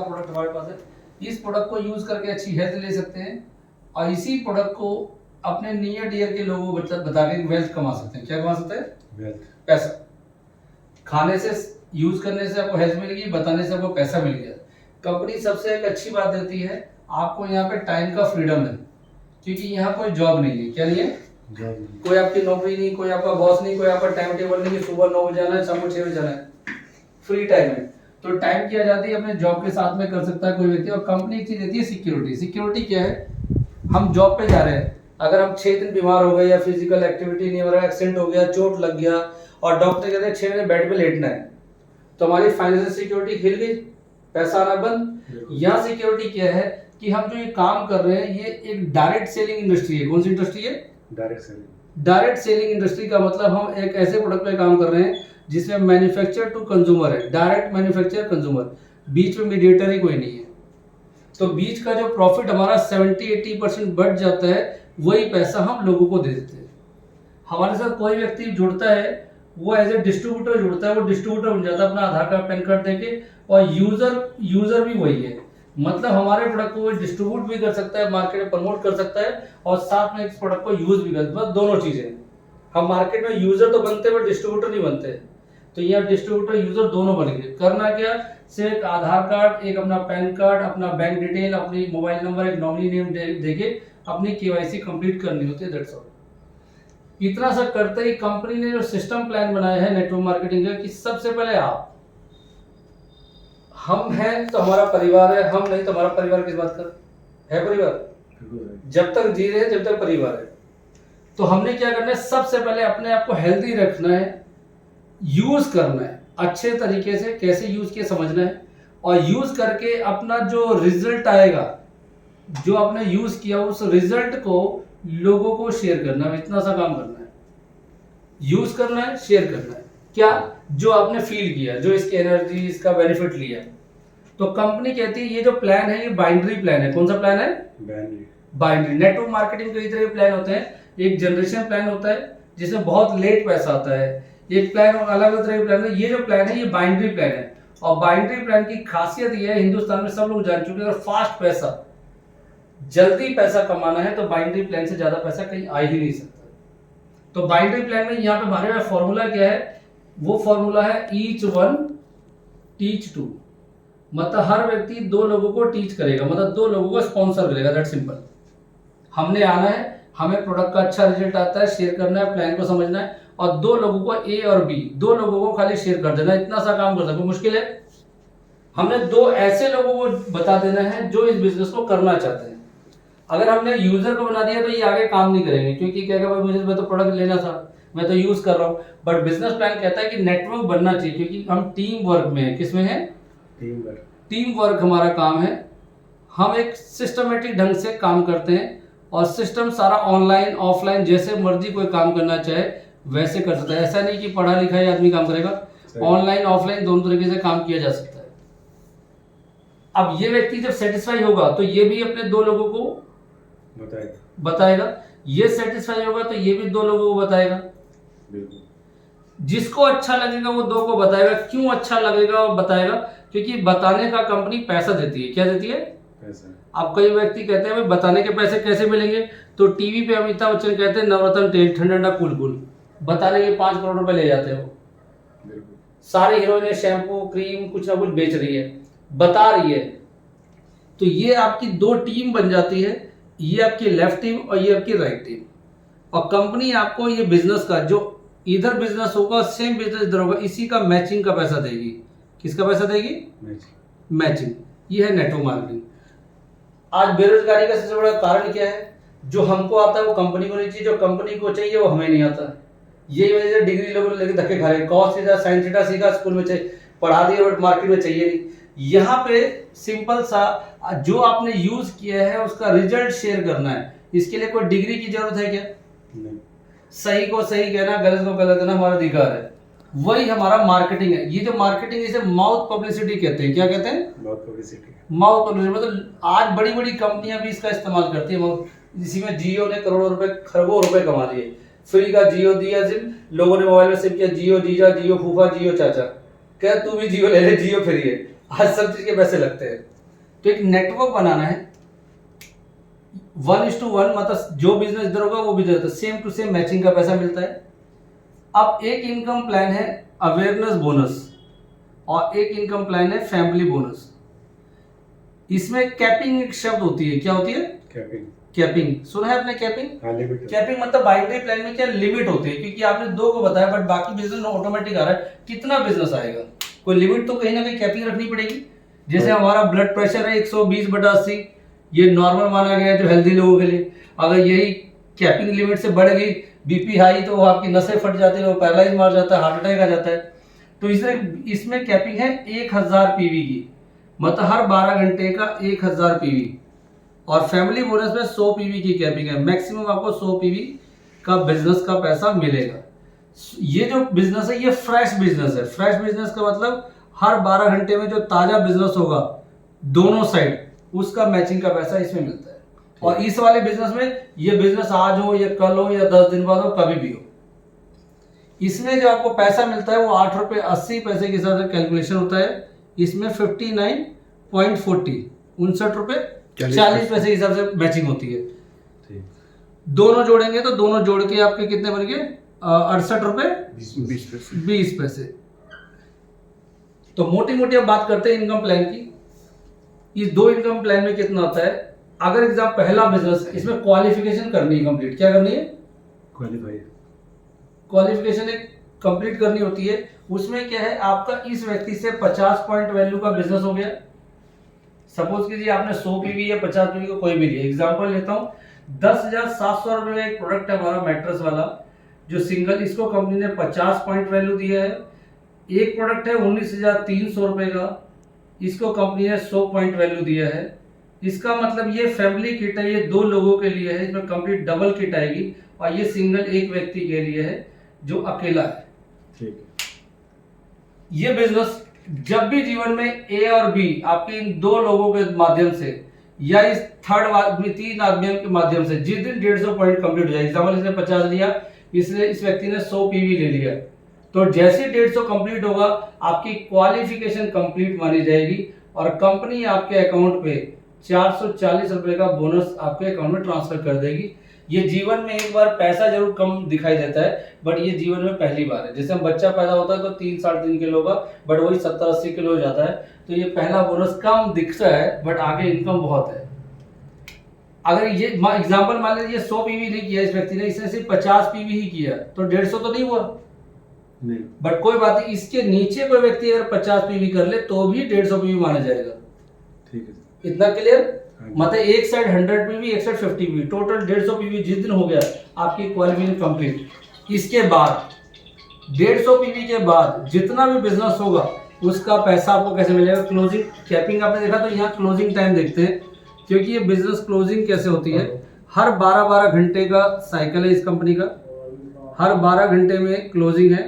का प्रोडक्ट हमारे पास है, इस प्रोडक्ट को यूज करके अच्छी हेल्थ ले सकते हैं और इसी प्रोडक्ट को अपने नियर डियर के लोगों को बता के वेल्थ कमा सकते हैं। क्या कमा सकते हैं? वेल्थ, पैसा। खाने से, यूज करने से आपको हेल्थ मिलेगी, बताने से आपको पैसा मिल गया। कंपनी सबसे एक अच्छी बात देती है, आपको यहाँ पे टाइम का फ्रीडम है, क्योंकि यहाँ कोई जॉब नहीं है। क्या नहीं है? कोई आपकी नौकरी नहीं, कोई आपका बॉस नहीं, कोई आपका टाइम टेबल नहीं कि सुबह 9 बजे जाना है, शाम को 6 बजे जाना है। फ्री टाइम है, तो टाइम की आजादी अपने जॉब के साथ में कर सकता है कोई व्यक्ति। और कंपनी एक चीज देती है सिक्योरिटी। सिक्योरिटी क्या है? हम जॉब पे जा रहे हैं, अगर हम 6 दिन बीमार हो गए या फिजिकल एक्टिविटी नहीं हो रहा, एक्सीडेंट हो गया, चोट लग गया और डॉक्टर कहते हैं 6 महीने बेड पे लेटना है, तो हमारी फाइनेंशियल सिक्योरिटी हिल गई, पैसा आना बंद। यहाँ सिक्योरिटी क्या है कि हम जो ये काम कर रहे हैं, ये एक डायरेक्ट सेलिंग इंडस्ट्री है। कौन सी इंडस्ट्री है? Direct selling. Direct selling industry का मतलब हम एक ऐसे प्रोडक्ट पे काम कर रहे हैं जिसमें मैन्युफैक्चर टू कंज्यूमर है, डायरेक्ट मैन्युफैक्चर कंज्यूमर, बीच में मीडिएटर ही कोई नहीं है। तो बीच का जो प्रॉफिट हमारा 70-80% बढ़ जाता है, वही पैसा हम लोगों को दे देते हैं। हमारे साथ कोई व्यक्ति जुड़ता है, वो एज ए डिस्ट्रीब्यूटर जुड़ता है, वो डिस्ट्रीब्यूटर बन जाता है अपना आधार कार्ड पैन कार्ड देके, और यूजर भी वही है। मतलब हमारे प्रोडक्ट को डिस्ट्रीब्यूट भी कर सकता है, मार्केट में प्रमोट कर सकता है और साथ में इस प्रोडक्ट को यूज भी कर सकता है। दोनों चीजें। हम मार्केट में यूजर तो बनते हैं बट डिस्ट्रीब्यूटर नहीं बनते, तो यहाँ डिस्ट्रीब्यूटर यूजर दोनों बन गए। करना क्या? सिर्फ एक आधार कार्ड, एक अपना पैन कार्ड, अपना बैंक डिटेल, अपनी मोबाइल नंबर, एक नॉमिनी नेम देके अपनी केवाईसी कंप्लीट करनी होती है, दैट्स ऑल। इतना सब करते ही कंपनी ने जो सिस्टम प्लान बनाया है नेटवर्क मार्केटिंग का, कि सबसे पहले हम हैं तो हमारा परिवार है, हम नहीं तो हमारा परिवार किस बात का है? परिवार जब तक जी रहे हैं, जब तक परिवार है। तो हमने क्या करना है? सबसे पहले अपने आप को हेल्दी रखना है, यूज करना है अच्छे तरीके से, कैसे यूज किया समझना है, और यूज करके अपना जो रिजल्ट आएगा, जो आपने यूज किया, उस रिजल्ट को लोगों को शेयर करना है। इतना सा काम करना है, यूज करना है, शेयर करना है। क्या? जो आपने फील किया, जो इसकी एनर्जी, इसका बेनिफिट लिया। तो कंपनी कहती है ये जो प्लान है, ये बाइनरी प्लान है। कौन सा प्लान है? बाइनरी। नेटवर्क मार्केटिंग कई तरह के प्लान होते हैं। एक जनरेशन प्लान होता है जिसमें बहुत लेट पैसा आता है, एक प्लान और अलग अलग तरह के प्लान है। ये जो प्लान है, ये बाइनरी प्लान है। और बाइनरी प्लान की खासियत ये है, हिंदुस्तान में सब लोग जान चुके हैं, अगर फास्ट पैसा, जल्दी पैसा कमाना है तो बाइनरी प्लान से ज्यादा पैसा कहीं आ ही नहीं सकता। तो बाइनरी प्लान में यहाँ पे हमारे पास फॉर्मूला क्या है? वो फॉर्मूला है ईच वन टीच टू। मतलब हर व्यक्ति 2 लोगों को टीच करेगा, मतलब 2 लोगों को स्पॉन्सर करेगा, दैट सिंपल। हमने आना है, हमें प्रोडक्ट का अच्छा रिजल्ट आता है, शेयर करना है, प्लान को समझना है, और 2 लोगों को ए और बी, 2 लोगों को खाली शेयर कर देना। इतना सा काम कर सकते, मुश्किल है? हमने 2 ऐसे लोगों को बता देना है जो इस बिजनेस को करना चाहते हैं। अगर हमने यूजर को बना दिया तो ये आगे काम नहीं करेंगे, क्योंकि कहेगा भाई मुझे मैं तो प्रोडक्ट लेना था, मैं तो यूज कर रहा हूँ। बट बिजनेस प्लान कहता है कि नेटवर्क बनना चाहिए, क्योंकि हम टीम वर्क में है। किसमें है? टीम वर्क हमारा काम है। हम एक सिस्टमेटिक ढंग से काम करते हैं, और सिस्टम सारा ऑनलाइन ऑफलाइन जैसे मर्जी कोई काम करना चाहे वैसे कर सकता है। ऐसा नहीं कि पढ़ा लिखा ही आदमी काम करेगा, ऑनलाइन ऑफलाइन दोनों तरीके से काम किया जा सकता है। अब ये व्यक्ति जब सेटिस्फाई होगा तो ये भी अपने 2 लोगों को बताएगा, ये सेटिस्फाई होगा तो ये भी 2 लोगों को बताएगा। जिसको अच्छा लगेगा वो 2 को बताएगा। क्यों अच्छा लगेगा वो बताएगा? क्योंकि बताने का कंपनी पैसा देती है। क्या देती है? पैसा। अब कई व्यक्ति कहते हैं भाई बताने के पैसे कैसे मिलेंगे, तो टीवी पे अमिताभ बच्चन कहते हैं नवरत्न तेल ठंडा ठंडा कूल कूल, बताने के 5 करोड़ रुपए ले जाते हो। सारी हीरोइनें शैम्पू क्रीम कुछ ना कुछ बेच रही है, बता रही है। तो ये आपकी 2 टीम बन जाती है, ये आपकी लेफ्ट टीम और ये आपकी राइट टीम। और कंपनी आपको ये बिजनेस का, जो इधर बिजनेस होगा सेम बिजनेस इधर होगा, इसी का मैचिंग का पैसा देगी। किसका पैसा देगी? मैचिंग। ये है नेटवर्क मार्केटिंग। आज बेरोजगारी का सबसे बड़ा कारण क्या है? जो हमको आता है वो कंपनी को नहीं चाहिए, जो कंपनी को चाहिए वो हमें नहीं आता। यही वजह से डिग्री लोग लेके धक्के खा रहे हैं। कॉस थीटा साइन थीटा सीखा स्कूल में, चाहिए पढ़ा दिया, बट मार्केट में चाहिए नहीं। यहाँ पे सिंपल सा जो आपने यूज किया है उसका रिजल्ट शेयर करना है। इसके लिए कोई डिग्री की जरूरत है क्या? नहीं। सही को सही कहना, गलत को गलत कहना हमारा अधिकार है। वही हमारा मार्केटिंग है। ये जो मार्केटिंग, इसे माउथ पब्लिसिटी कहते हैं। क्या कहते हैं? Mouth publicity. माउथ पब्लिसिटी मतलब आज बड़ी बड़ी कंपनियां भी इसका इस्तेमाल करती है। इसी में जियो ने करोड़ों रुपए, खरबों रुपए कमा लिए। फ्री का जियो दिया सिम, लोगों ने मोबाइल में सिम किया, जियो जीजा, जियो फूफा, जियो चाचा। क्या तू भी जियो ले ले, जियो फ्री है। आज सब चीज के पैसे लगते हैं। तो एक नेटवर्क बनाना है 1:1, मतलब जो बिजनेस इधर होगा वो business same to same matching का पैसा मिलता है। अब एक इनकम प्लान है अवेयरनेस बोनस और एक इनकम प्लान है फैमिली बोनस। इसमें कैपिंग एक शब्द होती है, क्या होती है? कैपिंग सुना है आपने? कैपिंग कैपिंग मतलब बाइनरी प्लान में क्या लिमिट होती है, क्योंकि आपने 2 को बताया बट बाकी बिजनेस ऑटोमेटिक आ रहा है, कितना बिजनेस आएगा, कोई लिमिट तो कहीं ना कहीं कैपिंग रखनी पड़ेगी। जैसे हमारा ब्लड प्रेशर है 120/80, ये नॉर्मल माना गया है जो हेल्दी लोगों के लिए। अगर यही कैपिंग लिमिट से बढ़ गई, बीपी हाई, तो वो आपकी नसें फट जाती है, वो पैरालाइज मार जाता है, हार्ट अटैक आ जाता है। तो इसमें कैपिंग है 1000 पीवी की, मतलब हर 12 घंटे का 1000 पीवी। और फैमिली बोनस में 100 पीवी की कैपिंग है, मैक्सिमम आपको 100 पीवी का बिजनेस का पैसा मिलेगा। ये जो बिजनेस है ये फ्रेश बिजनेस है। फ्रेश बिजनेस का मतलब हर 12 घंटे में जो ताजा बिजनेस होगा दोनों साइड, उसका मैचिंग का पैसा इसमें मिलता है। और इस वाले बिजनेस में ये बिजनेस आज हो या कल हो या 10 दिन बाद हो, कभी भी हो, इसमें जो आपको पैसा मिलता है वो 8 रुपए 80 पैसे के हिसाब से कैलकुलेशन होता है। इसमें 59.40 59 रुपए 40 पैसे के हिसाब से मैचिंग होती है। दोनों जोड़ेंगे तो दोनों जोड़ के आपके कितने बन गए? 68 रुपए 20 पैसे। तो मोटी मोटी अब बात करते हैं इनकम प्लान की। इस 2 इनकम प्लान में कितना होता है? अगर एग्जाम पहला बिजनेस, इसमें क्वालिफिकेशन करनी है कंप्लीट। क्या करनी है? क्वालिफिकेशन एक कंप्लीट करनी होती है। उसमें क्या है, आपका इस व्यक्ति से 50 पॉइंट वैल्यू का बिजनेस हो गया। सपोज कीजिए आपने 100 पीवी या 50 पीवी को कोई भी लिया। एग्जांपल लेता हूं, 10,700 रुपए का एक प्रोडक्ट है हमारा मैट्रेस वाला जो सिंगल, इसको कंपनी ने 50 पॉइंट वैल्यू दिया है। एक प्रोडक्ट है 19,300 रुपए का, इसको कंपनी ने 100 पॉइंट वैल्यू दिया है। इसका मतलब ये फैमिली किट है, ये 2 लोगों के लिए है, इसमें कंप्लीट डबल किट आएगी। और ये सिंगल एक व्यक्ति के लिए है जो अकेला है। ठीक है। ये बिजनेस जब भी जीवन में ए और बी आपके इन 2 लोगों के माध्यम से या इस थर्ड आदमी 3 आदमियों के माध्यम से जिस दिन 150 पॉइंट कंप्लीट हो जाए, एग्जाम्पल इसने 50 लिया, इसलिए इस व्यक्ति ने 100 पीवी ले लिया, तो जैसे 150 कंप्लीट होगा आपकी क्वालिफिकेशन कंप्लीट मानी जाएगी और कंपनी आपके अकाउंट पे 440 रुपए का बोनस आपके अकाउंट में ट्रांसफर कर देगी। ये जीवन में एक बार पैसा जरूर कम दिखाई देता है, बट ये जीवन में पहली बार है। जैसे हम बच्चा पैदा होता है तो 3-3.5 किलो का, बट वही 70-80 किलो हो जाता है। तो ये पहला बोनस कम दिखता है, बट आगे इनकम बहुत है। अगर ये एग्जांपल मान लीजिए 100 पीवी नहीं किया इस व्यक्ति ने, इसने सिर्फ 50 पीवी ही किया, तो 150 तो नहीं हुआ नहीं। बट कोई बात नहीं, इसके नीचे कोई व्यक्ति अगर 50 पीवी कर ले तो भी 150 पीवी माना जाएगा। ठीक है, इतना क्लियर? मतलब एक साइड 100 पीवी, एक साइड 50 पीवी, टोटल 150 पीवी जिस दिन हो गया आपकी क्वालिफिकेशन कंप्लीट। इसके बाद 150 पीवी के बाद जितना भी बिजनेस होगा उसका पैसा आपको कैसे मिलेगा? क्लोजिंग कैपिंग आपने देखा, तो यहाँ क्लोजिंग टाइम देखते हैं, क्योंकि ये बिजनेस क्लोजिंग कैसे होती है, हर 12-12 घंटे का साइकिल है इस कंपनी का, हर 12 घंटे में क्लोजिंग है।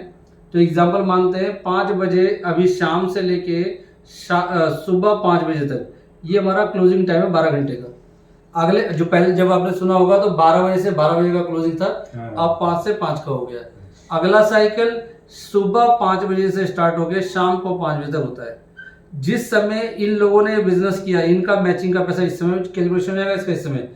तो एग्जांपल मानते हैं 5 बजे, अभी शाम से लेके सुबह 5 बजे तक ये हमारा क्लोजिंग टाइम है 12 घंटे का। अगले जो पहले जब आपने सुना होगा तो 12 बजे से 12 बजे का क्लोजिंग था, अब 5 से 5 का हो गया। अगला साइकिल सुबह 5 बजे से स्टार्ट हो गया, शाम को 5 बजे तक होता है। जिस समय इन लोगों ने बिजनेस किया, इनका मैचिंग का पैसा इस समय कैलकुलेशन हो जाएगा। इसका इस समय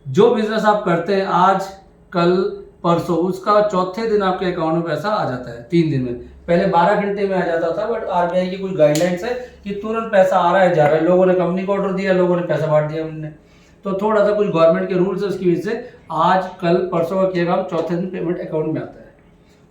जो बिजनेस आप करते हैं आज कल परसों, उसका चौथे दिन आपके अकाउंट में पैसा आ जाता है 3 दिन में। पहले 12 घंटे में आ जाता था, बट आरबीआई की कुछ गाइडलाइंस है कि तुरंत पैसा आ रहा है जा रहा है। लोगों ने कंपनी को ऑर्डर दिया, लोगों ने पैसा बांट दिया हमने, तो थोड़ा सा कुछ गवर्नमेंट के रूल्स है, उसकी वजह से आज कल परसों का किया काम चौथे दिन पेमेंट अकाउंट में आता है।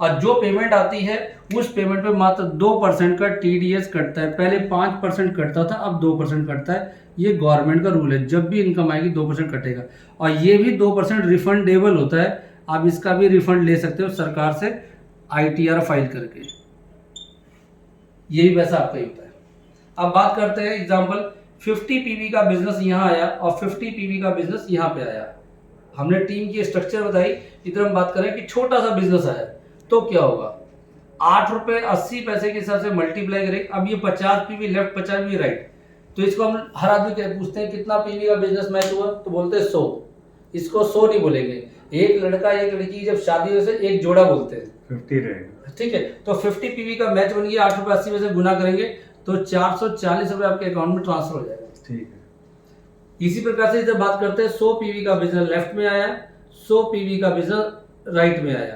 और जो पेमेंट आती है उस पेमेंट पे मात्र 2% का टीडीएस कटता है। पहले 5% कटता था, अब 2% कटता है। ये गवर्नमेंट का रूल है, जब भी इनकम आएगी 2% कटेगा। और ये भी 2% रिफंडेबल होता है, आप इसका भी रिफंड ले सकते हो सरकार से ITR फाइल करके, ये भी पैसा आपका ही होता है। अब बात करते हैं एग्जांपल 50 पीवी का बिजनेस यहाँ आया और 50 पीवी का बिजनेस यहाँ पे आया। हमने टीम की स्ट्रक्चर बताई, इधर हम बात करें कि छोटा सा बिजनेस आया तो क्या होगा। 8 रुपए 80 पैसे के हिसाब से मल्टीप्लाई करें। अब ये 50 पीवी लेफ्ट, 50 पीवी राइट, तो इसको हम हर आदमी पूछते हैं कितना पीवी का बिजनेस मैच हुआ, तो बोलते हैं 100। इसको 100 नहीं बोलेंगे, एक लड़का एक लड़की जब शादी हो से एक जोड़ा बोलते हैं, 50 रहेगा। ठीक है, तो 50 पीवी का मैच बन गया, 8 रुपए 80 में से गुना करेंगे तो 440 रुपये आपके अकाउंट में ट्रांसफर हो जाएगा। ठीक है। इसी प्रकार से जब बात करते हैं 100 पीवी का बिजनेस लेफ्ट में आया, 100 पीवी का बिजनेस राइट में आया,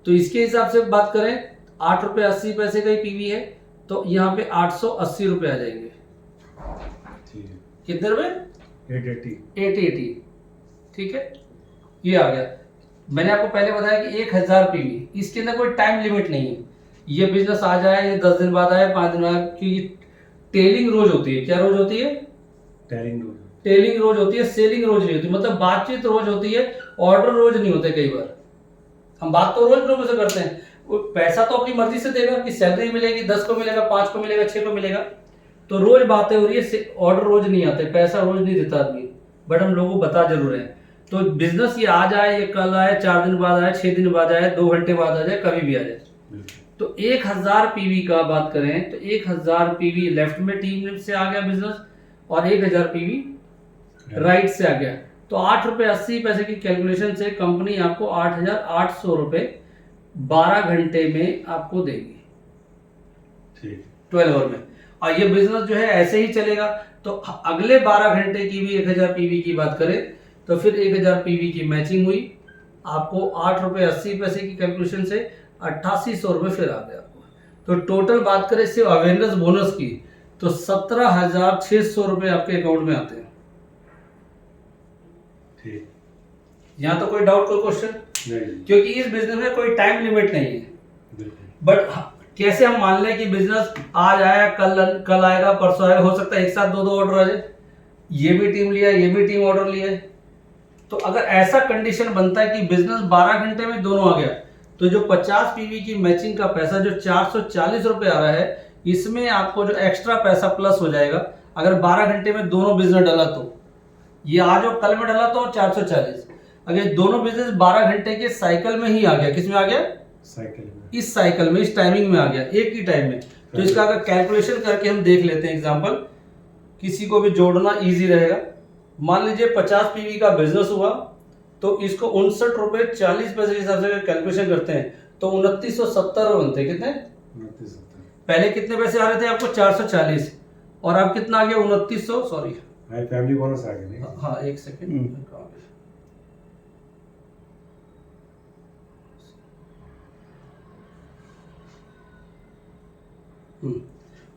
तो इसके हिसाब से बात करें 8 रुपये 80 पैसे का ही पीवी है, तो यहाँ पे 880 रुपये आ जाएंगे। ठीक है। कितने रुपए? 880। ठीक है, ये आ गया। मैंने आपको पहले बताया कि 1000 पीवी, इसके अंदर कोई टाइम लिमिट नहीं है। ये बिजनेस आ जाए, ये 10 दिन बाद आए, 5 दिन बाद, क्योंकि टेलिंग रोज होती है। क्या रोज होती है? टेलिंग रोज होती है, सेलिंग रोज नहीं होती। मतलब बातचीत रोज होती है, ऑर्डर रोज नहीं होते। कई बार हम बात तो रोज लोगों से करते हैं, वो पैसा तो अपनी मर्जी से देगा कि सैलरी मिलेगी, 10 को मिलेगा, 5 को मिलेगा, 6 को मिलेगा, तो रोज बातें हो रही है, ऑर्डर रोज नहीं आते, पैसा रोज नहीं देता आदमी, बट हम लोगों को बता जरूर है। तो बिजनेस ये आ जाए, ये कल आए, 4 दिन बाद आए, 6 दिन बाद आए, 2 घंटे बाद आ जाए, कभी भी आ जाए। तो 1000 पीवी का बात करें तो 1000 पीवी लेफ्ट में टीम से आ गया बिजनेस, और 1000 पीवी राइट से आ गया। तो 8 रुपये 80 पैसे की कैलकुलेशन से कंपनी आपको 8800 रुपये 12 घंटे में आपको देगी। ठीक। 12 आवर में। और ये बिजनेस जो है ऐसे ही चलेगा। तो अगले 12 घंटे की भी 1000 पीवी की बात करें तो फिर 1000 पीवी की मैचिंग हुई, आपको 8 रुपये 80 पैसे की कैलकुलेशन से 8800 रुपये फिर आ गया आपको। तो टोटल बात करें सिर्फ अवेयरनेस बोनस की तो 17600 रुपये आपके अकाउंट में आते हैं। ठीक। यहाँ तो कोई डाउट, कोई क्वेश्चन नहीं, क्योंकि इस बिजनेस में कोई टाइम लिमिट नहीं है। बट कैसे हम मान लें कि बिजनेस आज आया, कल आएगा, परसों आएगा, हो सकता है एक साथ 2 ऑर्डर आ जाए, ये भी टीम लिया, ये भी टीम ऑर्डर लिया है। तो अगर ऐसा कंडीशन बनता है कि बिजनेस 12 घंटे में दोनों आ गया, तो जो 50 पीवी की मैचिंग का पैसा जो 440 रुपये आ रहा है, इसमें आपको जो एक्स्ट्रा पैसा प्लस हो जाएगा। अगर 12 घंटे में दोनों बिजनेस डला तो ये आज और कल में डला तो 440। अगर दोनों बिजनेस 12 घंटे के साइकिल में ही आ गया, किस में आ गया? साइकिल में। इस साइकिल में, इस टाइमिंग में आ गया, एक ही टाइम में। तो इसका अगर कैलकुलेशन करके हम देख लेते हैं एग्जांपल, किसी को भी जोड़ना इजी रहेगा। मान लीजिए 50 पीवी का बिजनेस हुआ, तो इसको 59 रुपये 40 पैसे के हिसाब से कैलकुलेशन करते हैं तो 2970 बनते हैं। कितने? 2970। पहले कितने पैसे आ रहे थे आपको? 440, और अब कितना आ गया? 2900। सॉरी, फैमिली बोनस आ गया। हाँ एक सेकेंड,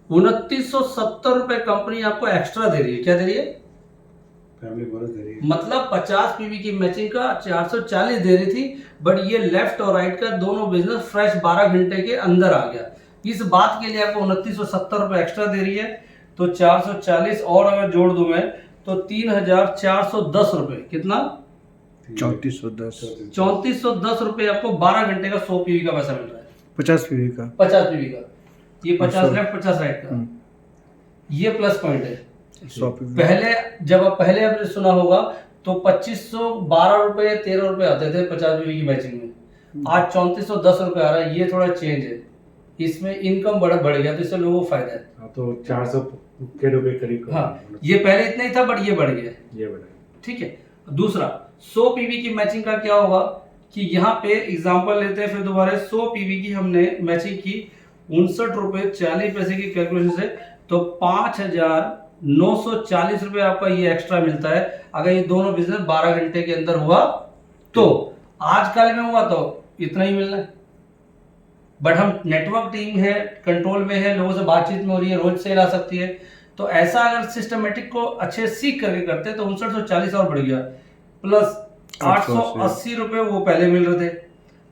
2970 रुपए कंपनी आपको एक्स्ट्रा दे रही है। क्या दे रही है? फैमिली बोनस दे रही है। मतलब 50 पीवी की मैचिंग का 440 दे रही थी, बट ये लेफ्ट और राइट का दोनों बिजनेस फ्रेश 12 घंटे के अंदर आ गया। इस बात के लिए आपको 2970 रुपए एक्स्ट्रा दे रही है। तो 440 और अगर जोड़ दूं मैं तो 3410 रुपए। कितना? 3410 रुपए आपको 12 घंटे का 100 पीवी का पैसा मिल रहा है। 50 पीवी का, 50 पीवी का, ये 50 लेफ्ट 50 राइट का, ये प्लस पॉइंट है। 100 पीवी। पहले जब आप पहले आपने सुना होगा तो 2512 रुपए 13 रुपए आते थे 50 पीवी की मैचिंग में, आज 3410 रुपए आ रहा है। ये थोड़ा चेंज है, इसमें इनकम बढ़ गया, तो इससे लोगों को फायदा है। हाँ, तो 400 के रुपए करीब। हाँ, ये पहले इतना ही था, बट ये बढ़ गया, ये बढ़ा। ठीक है। दूसरा 100 पीवी की मैचिंग का क्या होगा कि यहाँ पे एग्जांपल लेते हैं, फिर दोबारा 100 पीवी की हमने मैचिंग की 59 रुपए 40 पैसे की कैलकुलेशन से, तो 5940 रुपए आपका ये एक्स्ट्रा मिलता है अगर ये दोनों बिजनेस 12 घंटे के अंदर हुआ तो। आज कल में हुआ तो इतना ही मिलना है, बट हम नेटवर्क टीम है, कंट्रोल में है, लोगों से बातचीत में हो रही है, रोज सेल आ सकती है। तो ऐसा अगर सिस्टमेटिक को अच्छे सीख करके करते तो 5940 और बढ़ गया, प्लस 880 रुपए वो पहले मिल रहे थे,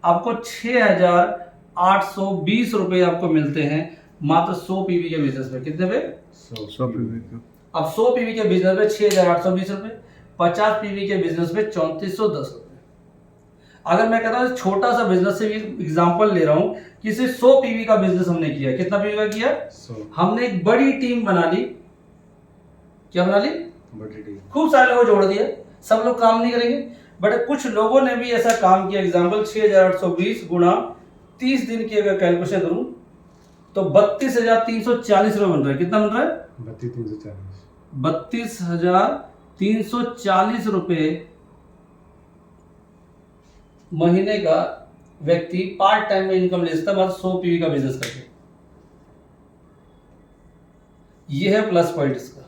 आपको 6820 रुपए आपको मिलते हैं मात्र 100 पीवी के बिजनेस में। कितने पे? 100 पीवी का। अब 100 पीवी के बिजनेस में 6820 रुपए, 50 पीवी के बिजनेस में 3410 रुपए। अगर मैं कहता हूँ छोटा सा बिजनेस से एग्जांपल ले रहा हूँ कि सिर्फ 100 पीवी का बिजनेस हमने किया, कितना पीवी का किया? 100। हमने एक बड़ी टीम बना ली। क्या बना ली? बड़ी टीम। खूब सारे लोगों जोड़ दिया, सब लोग काम नहीं करेंगे, बट कुछ लोगों ने भी ऐसा काम किया। एग्जांपल 6820 गुणा 30 दिन की अगर कैलकुलेशन करूं तो 32,340 रुपए बन रहा है। कितना बन रहा है? 32,340 रुपए महीने का व्यक्ति पार्ट टाइम में इनकम ले सकता है, 100 पीवी का बिजनेस करके। ये है प्लस पॉइंट इसका।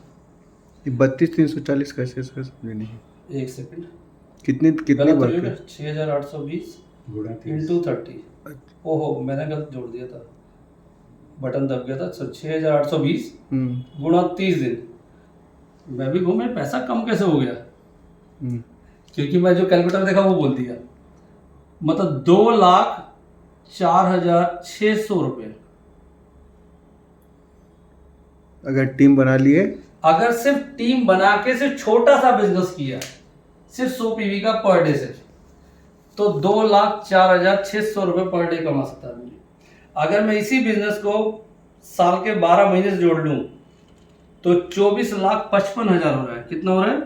ये 32,340 कैसे सर समझे नहीं। एक सेकंड, कितनी कितनी गलत हो वर्क गया, है? 6820 गुणा 30 इंटू 30। ओहो मैंने गलत जोड़ दिया था, बटन दब गया था। 6820 गुणा 30 दिन। मैं भी घूमे, पैसा कम कैसे हो गया, क्योंकि मैं जो कैलकुलेटर देखा वो बोल दिया। मतलब 2,04,600 रुपये। अगर टीम बना लिए अगर सिर्फ टीम बना के सिर्फ छोटा सा बिजनेस किया, सिर्फ 100 पीवी का पर डे से, तो 2,04,600 रुपये पर डे कमा सकता है। अगर मैं इसी बिजनेस को साल के 12 महीने से जोड़ लूं तो 24,55,000 हो रहा है। कितना हो रहा है?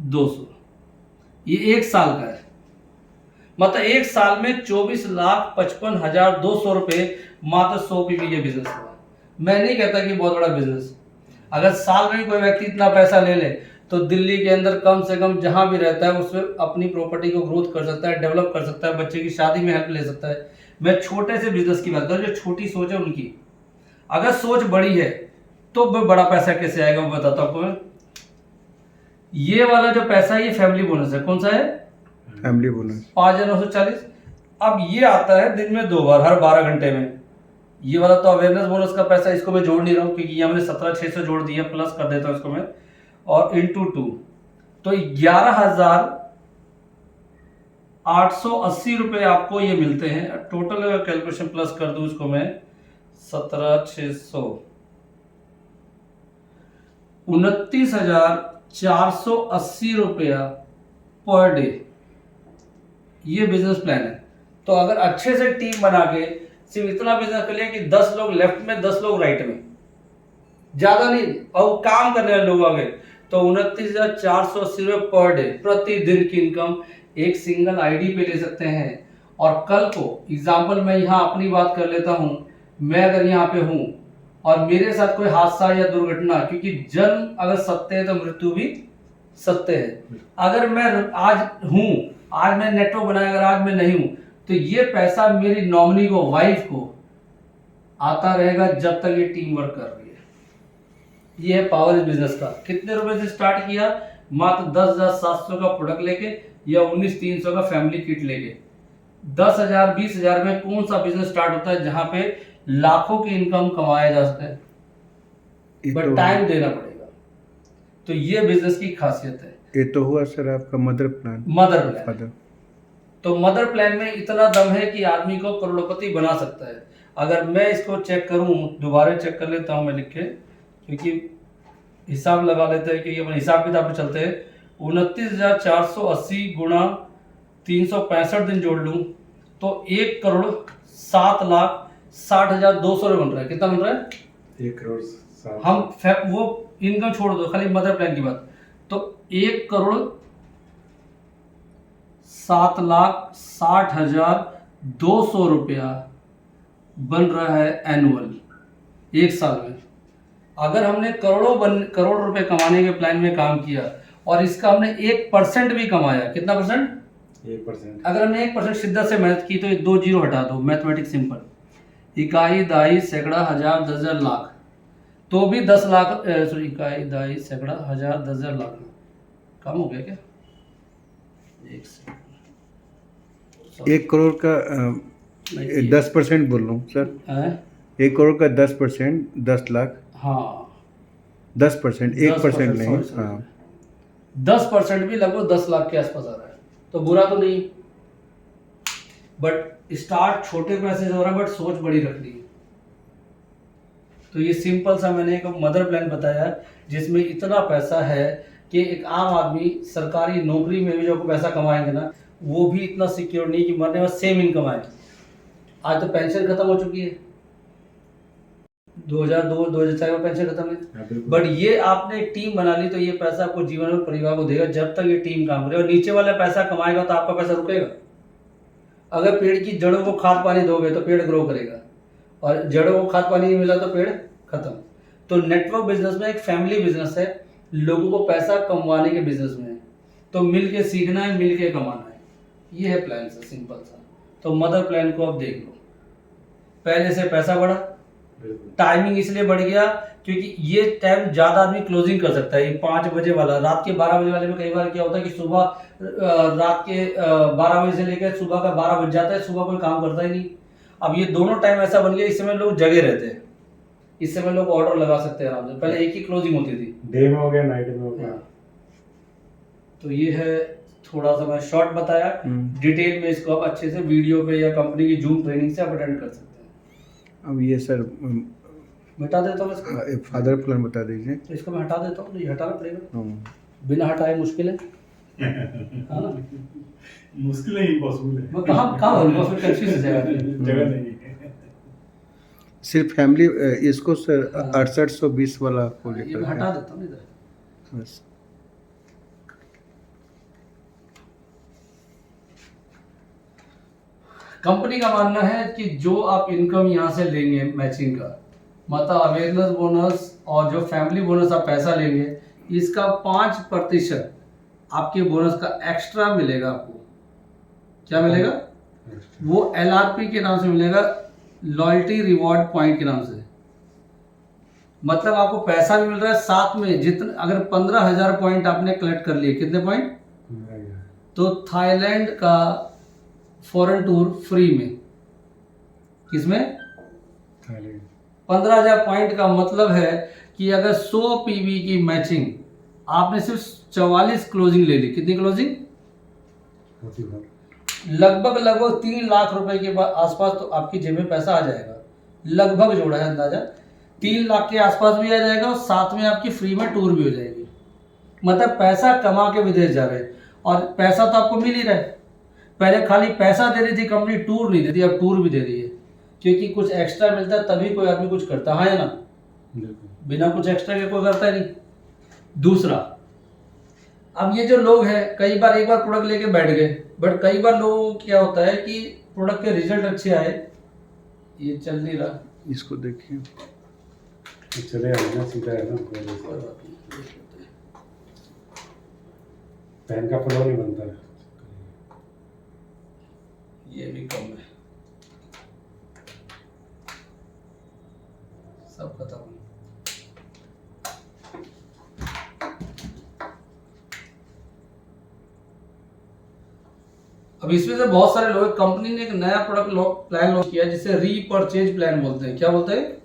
200। ये एक साल का है। मतलब एक साल में 24,55,200 रुपये मात्र 100 पीवी के बिजनेस का। मैं नहीं कहता कि बहुत बड़ा बिजनेस। अगर साल में कोई व्यक्ति इतना पैसा ले ले तो दिल्ली के अंदर कम से कम जहां भी रहता है उसमें अपनी प्रॉपर्टी को ग्रोथ कर सकता है, डेवलप कर सकता है, बच्चे की शादी में हेल्प ले सकता है। मैं छोटे से बिजनेस की बात कर रहा हूं, जो छोटी सोच है उनकी। अगर सोच बड़ी है तो बड़ा पैसा कैसे आएगा वो बताता हूं आपको मैं। ये वाला जो पैसा है ये फैमिली बोनस है। कौन सा है? Family bonus 5,940। अब ये आता है दिन में 2 बार, हर 12 घंटे में। ये वाला तो अवेयरनेस बोनस का पैसा, इसको मैं जोड़ नहीं रहा हूँ क्योंकि यहाँ मैंने 17,600 जोड़ दिया, प्लस कर देता हूँ इसको मैं, और इंटू 2 तो 11,880 रुपये आपको ये मिलते हैं। टोटल कैलकुलेशन प्लस कर दूं इसको मैं, 17,600 29,480 रुपया पर डे। ये बिजनेस प्लान है। तो अगर अच्छे से टीम बना के सिर्फ इतना बिजनेस कर लिया कि 10 लोग लेफ्ट में 10 लोग राइट में, ज्यादा नहीं, और काम करने वाले लोग आ गए, तो 29,480 रुपये पर डे प्रतिदिन की इनकम एक सिंगल आईडी पे ले सकते हैं। और कल को एग्जाम्पल मैं यहाँ अपनी बात कर लेता हूँ, मैं अगर यहाँ पे हूँ और मेरे साथ कोई हादसा या दुर्घटना, क्योंकि जन्म अगर सत्य है तो मृत्यु भी सत्य है। अगर मैं आज हूँ, आज मैं नेटवर्क बनाया, अगर आज मैं नहीं हूँ तो ये पैसा मेरी नॉमिनी को, वाइफ को आता रहेगा जब तक ये टीम वर्क कर रही है। ये है पावर इस बिजनेस का। कितने रुपए से स्टार्ट किया? मात्र 10,700 का प्रोडक्ट लेके या 19,300 का फैमिली किट लेके। 10,000 20,000 में कौन सा बिजनेस स्टार्ट होता है जहां पे लाखों की इनकम कमाया जा सकता है? बट टाइम देना पड़ेगा। तो ये बिजनेस की खासियत है। ये तो हुआ सर आपका मदर प्लान। Mother plan. तो मदर प्लान में इतना दम है कि आदमी को करोड़पति बना सकता है। अगर मैं इसको चेक करूं, दोबारा चेक कर लेता हूं मैं लिख के, क्योंकि हिसाब लगा लेते हैं, क्योंकि अपन हिसाब किताब पे चलते हैं। 29,480 गुणा 365 दिन जोड़ लूं तो 1,07,60,200 रुपये बन रहा है। कितना बन रहा है? 1,07,000। हम वो इनकम छोड़ दो, खाली मदर प्लान की बात। तो 1,07,60,200 रुपया बन रहा है एनुअल एक साल में। अगर हमने करोड़ रुपए कमाने के प्लान में काम किया और इसका हमने 1% भी कमाया, कितना परसेंट? 1%। अगर हमने 1% शिद्दत से मेहनत की तो 2 जीरो हटा दो, मैथमेटिक्स सिंपल। इकाई, दाई, सैकड़ा, हजार, 10,000, लाख, तो भी 10 लाख, सॉरी, इकाई, दाई, सैकड़ा, हजार, 10,000, लाख कम हो गया क्या? 1 करोड़ का 10% बोल रहा हूँ सर। 1 करोड़ का 10% 10 लाख। हाँ 10%, 1% नहीं। हाँ 10% भी लगभग 10 लाख के आसपास आ रहा है, तो बुरा तो नहीं। बट स्टार्ट छोटे पैसे से हो रहा है, बट सोच बड़ी रखनी है। तो ये सिंपल सा मैंने एक मदर प्लान बताया जिसमें इतना पैसा है कि एक आम आदमी सरकारी नौकरी में भी जो पैसा कमाएंगे ना, वो भी इतना सिक्योर नहीं कि मरने में सेम इनकम आए। आज तो पेंशन खत्म हो चुकी है, 2002-2004 में पेंशन खत्म है। बट ये आपने एक टीम बना ली तो ये पैसा आपको जीवन में परिवार को देगा जब तक ये टीम काम करे। और नीचे वाला पैसा कमाएगा तो आपका पैसा रुकेगा। अगर पेड़ की जड़ों को खाद पानी दोगे तो पेड़ ग्रो करेगा, और जड़ों को खाद पानी नहीं मिला तो पेड़ खत्म। तो नेटवर्क बिजनेस में एक फैमिली बिजनेस है, लोगों को पैसा कमवाने के बिजनेस में है। तो मिल के सीखना है, मिल के कमाना है। ये है प्लान सा, सिंपल सा। तो मदर प्लान को अब देख लो। पहले से पैसा बढ़ा, बिल्कुल। टाइमिंग इसलिए बढ़ गया क्योंकि ये टाइम ज़्यादा आदमी क्लोजिंग कर सकता है। ये 5 बजे वाला, रात के 12 बजे वाले में कई बार क्या होता है कि सुबह रात के 12 बजे से लेकर सुबह का 12 बज जाता है, सुबह कोई काम करता ही नहीं। अब ये दोनों टाइम ऐसा बन गया, इस समय लोग जगे रहते हैं, इस समय लोग ऑर्डर लगा सकते हैं आराम से। पहले एक ही क्लोजिंग होती थी। डे में हो गया, नाइट में हो गया। तो ये है, थोड़ा सा मैं शॉर्ट बताया। डिटेल में इसको आप अच्छे से वीडियो पे या कंपनी की जूम ट्रेनिंग से आप अटेंड कर सकते हैं। अब ये सर मिटा देता हूँ इसको, फादर प्लान बता दीजिए। तो इसको मैं हटा देता हूँ, ये हटाना पड़ेगा, हाँ। बिना हटाए मुश्किल है ना? मुश्किल है, इम्पॉसिबल है। मैं कहाँ बोलूँगा, फिर कंफ्यूज हो जाएगा। जगह नहीं है। सिर्फ फैमिली इसको सर 6820 वाला आपको ये लेकर मैं हटा देता हूँ इधर। बस। कंपनी का मानना है कि जो आप इनकम यहाँ से लेंगे मैचिंग का, मतलब अवेयरनेस बोनस और जो फैमिली बोनस आप पैसा लेंगे, इसका 5% आपके बोनस का एक्स्ट्रा मिलेगा आपको। क्या मिलेगा? वो LRP के नाम से मिलेगा, लॉयल्टी रिवॉर्ड पॉइंट के नाम से। मतलब आपको पैसा भी मिल रहा है साथ में, जितने अगर 15,000 पॉइंट आपने कलेक्ट कर लिए, कितने पॉइंट? तो थाईलैंड का फॉरेन टूर फ्री में। किसमें? 15,000 पॉइंट का मतलब है कि अगर 100 PV की मैचिंग आपने सिर्फ 44 क्लोजिंग ले ली। कितनी क्लोजिंग? लगभग 3 लाख रुपए के आसपास तो आपकी जेब में पैसा आ जाएगा। लगभग जोड़ा है अंदाजा 3 लाख के आसपास भी आ जाएगा, और साथ में आपकी फ्री में टूर भी हो जाएगी। मतलब पैसा कमा के विदेश जा रहे हैं, और पैसा तो आपको मिल ही रहा है। पहले खाली पैसा दे रही थी कंपनी, टूर नहीं देती, अब टूर भी दे रही है, क्योंकि कुछ एक्स्ट्रा मिलता है तभी कोई आदमी कुछ करता है ना, बिना कुछ एक्स्ट्रा के कोई करता नहीं। दूसरा, अब ये जो लोग हैं, कई बार एक बार प्रोडक्ट लेके बैठ गए, बट कई बार लोगों को क्या होता है कि प्रोडक्ट के रिजल्ट अच्छे आए, ये चल नहीं रहा, इसको देखिए, चलेगा ना, सीधा है ना, पेन का फ्लो नहीं बनता है। ये भी कम है, सब खत्म। अब इसमें से बहुत सारे लोग, कंपनी ने एक नया प्रोडक्ट प्लान लॉन्च किया जिसे रीपर्चेज प्लान बोलते हैं। क्या बोलते हैं?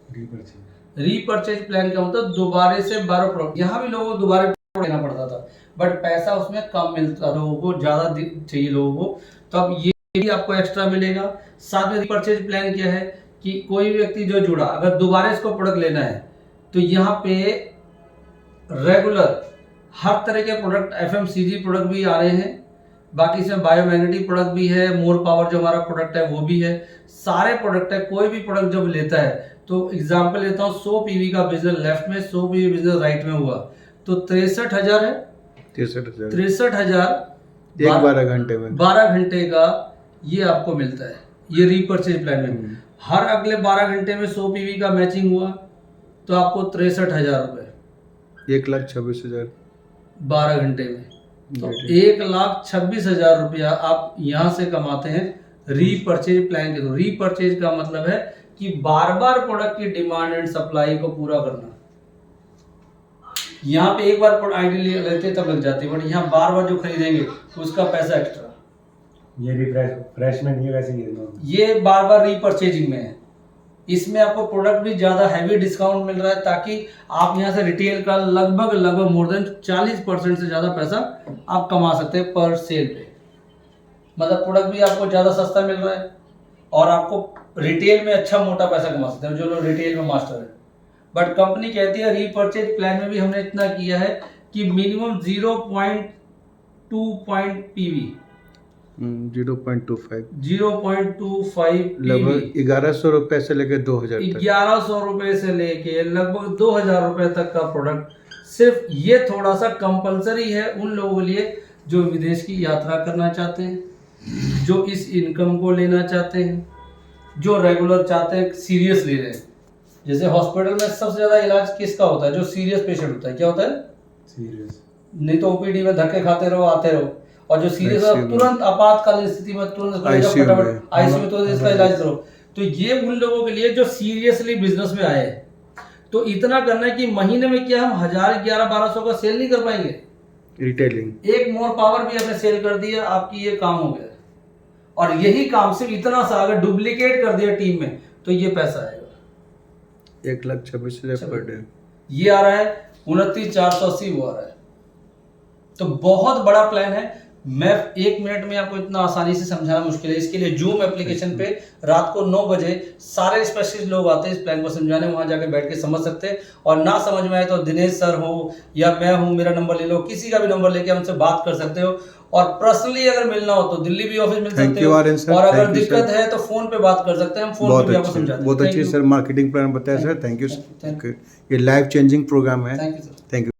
रीपर्चेज प्लान का मतलब दोबारे से 12 प्रोडक्ट। यहाँ भी लोगों को दोबारा लेना पड़ता था, बट पैसा उसमें कम मिलता, लोगों को ज्यादा चाहिए लोगों को, तो अब ये भी आपको एक्स्ट्रा मिलेगा। साथ में रीपर्चेज प्लान क्या है कि कोई भी व्यक्ति जो जुड़ा, अगर दोबारा इसको प्रोडक्ट लेना है तो यहाँ पे रेगुलर हर तरह के प्रोडक्ट, FMCG प्रोडक्ट भी आ रहे हैं, बाकी इसमें बायोमैग्नेटिक प्रोडक्ट भी है, मोर पावर जो हमारा प्रोडक्ट है वो भी है, सारे प्रोडक्ट है। कोई भी प्रोडक्ट जब लेता है, तो एग्जांपल लेता हूँ, 100 PV का बिजनेस लेफ्ट में, 100 PV बिजनेस राइट में हुआ, तो 63,000 है। 63,000 12 घंटे में, 12 घंटे का ये आपको मिलता है, ये रीपर्चेज प्लान में। हर अगले 12 घंटे में 100 PV का मैचिंग हुआ तो आपको 63,000 रुपए, 1,26,000 12 घंटे में, तो 1,26,000 रुपया आप यहाँ से कमाते हैं रीपर्चेज प्लान के थ्रू। रीपर्चेज का मतलब है कि बार बार प्रोडक्ट की डिमांड एंड सप्लाई को पूरा करना। यहाँ पे एक बार प्रोडक्ट आइडियली लेते तब लग जाती है, बट यहाँ बार बार जो खरीदेंगे उसका पैसा एक्स्ट्रा। ये भी फ्रेश में नहीं है, वैसे ये बार बार रीपर्चेजिंग में है। इसमें आपको प्रोडक्ट भी ज़्यादा हैवी डिस्काउंट मिल रहा है, ताकि आप यहाँ से रिटेल का लगभग मोर देन 40% से ज़्यादा पैसा आप कमा सकते हैं पर सेल पे। मतलब प्रोडक्ट भी आपको ज़्यादा सस्ता मिल रहा है, और आपको रिटेल में अच्छा मोटा पैसा कमा सकते हैं जो लोग रिटेल में मास्टर है। बट कंपनी कहती है रीपर्चेज प्लान में भी हमने इतना किया है कि मिनिमम 0.2 PV, 0.25 लगभग 1,100 रुपए से लेकर 2,000 तक, 1,100 रुपए से लेके लगभग 2,000 रुपए तक का प्रोडक्ट। सिर्फ ये थोड़ा सा कंपलसरी है उन लोगों के लिए जो विदेश की यात्रा करना चाहते हैं, जो इस इनकम को लेना चाहते हैं, जो रेगुलर चाहते हैं, सीरियस ले रहे हैं। जैसे हॉस्पिटल में सबसे ज्यादा इलाज किसका होता है? जो सीरियस पेशेंट होता है। क्या होता है? सीरियस। नहीं तो OPD में धक्के खाते रहो, आते रहो, और जो सीरियस तुरंत आपातकालीन स्थिति में तुरंत ICU में तो इसका इलाज करो। तो ये उन लोगों के लिए जो सीरियसली बिजनेस में आए हैं। तो इतना करना है कि महीने में क्या हम 1000, 11, 1200 का सेल नहीं कर पाएंगे। रिटेलिंग एक मोर पावर भी आपने सेल कर दिया, आपकी ये काम हो गया। और यही काम सिर्फ इतना सा अगर डुप्लीकेट कर दिया टीम में तो ये पैसा आएगा। 1,26,000 पर डे। ये आ रहा है 29,480 वो आ रहा है। तो बहुत बड़ा प्लान है। मैं 1 मिनट में आपको इतना आसानी से समझाना मुश्किल है। इसके लिए जूम एप्लीकेशन पे रात को 9 बजे सारे स्पेशलिस्ट लोग आते हैं इस प्लान को समझाने, वहां जाके बैठ के समझ सकते हैं। और ना समझ में आए तो दिनेश सर हो या मैं हूं, मेरा नंबर ले लो, किसी का भी नंबर लेके हमसे बात कर सकते हो। और पर्सनली अगर मिलना हो तो दिल्ली भी ऑफिस मिल सकते हो, और अगर दिक्कत है तो फोन पे बात कर सकते हैं, हम फोन पे भी आपको समझाते हैं। बहुत अच्छी सर मार्केटिंग प्लान बताया सर, थैंक यू। ये लाइफ चेंजिंग प्रोग्राम है। Thank you sir. Thank you.